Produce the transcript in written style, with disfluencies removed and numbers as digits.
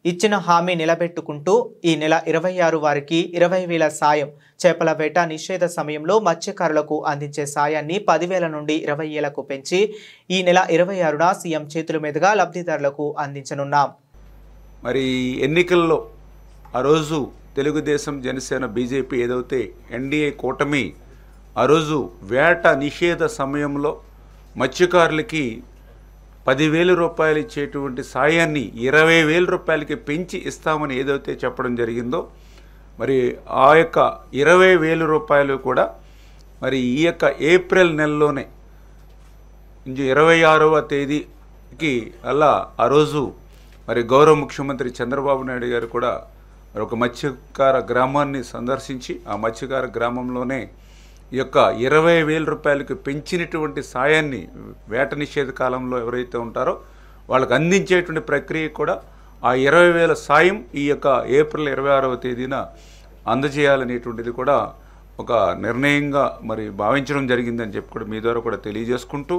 ఇచ్చిన హామీ నిలబెట్టుకుంటూ ఈ నెల 26 వారికి 20,000 సాయం చేపల వేట నిషేధ సమయంలో మత్స్యకారులకు అందించే సాయాన్ని 10,000 నుండి 20,000కు పెంచి ఈ నెల 26న సీఎం చేతుల మీదుగా లబ్ధిదారులకు అందించనున్నాం. మరి ఎన్నికల్లో ఆ రోజు తెలుగుదేశం జనసేన బీజేపీ ఏదైతే ఎన్డీఏ కూటమి ఆ రోజు వేట నిషేధ సమయంలో మత్స్యకారులకి 10,000 రూపాయలు ఇచ్చేటువంటి సాయాన్ని 20,000 రూపాయలకి పెంచి ఇస్తామని ఏదైతే చెప్పడం జరిగిందో మరి ఆ యొక్క 20,000 రూపాయలు కూడా మరి ఈ యొక్క ఏప్రిల్ నెలలోనే 26వ తేదీకి అలా ఆ రోజు మరి గౌరవ ముఖ్యమంత్రి చంద్రబాబు నాయుడు గారు కూడా మరి ఒక మత్స్యకార గ్రామాన్ని సందర్శించి ఆ మత్స్యకార గ్రామంలోనే ఈ యొక్క 20,000 రూపాయలకి పెంచినటువంటి సాయాన్ని వేట నిషేధ కాలంలో ఎవరైతే ఉంటారో వాళ్ళకి అందించేటువంటి ప్రక్రియ కూడా ఆ 20,000 సాయం ఈ యొక్క ఏప్రిల్ 26వ తేదీన అందజేయాలనేటువంటిది కూడా ఒక నిర్ణయంగా మరి భావించడం జరిగిందని చెప్పి కూడా మీ ద్వారా కూడా తెలియజేసుకుంటూ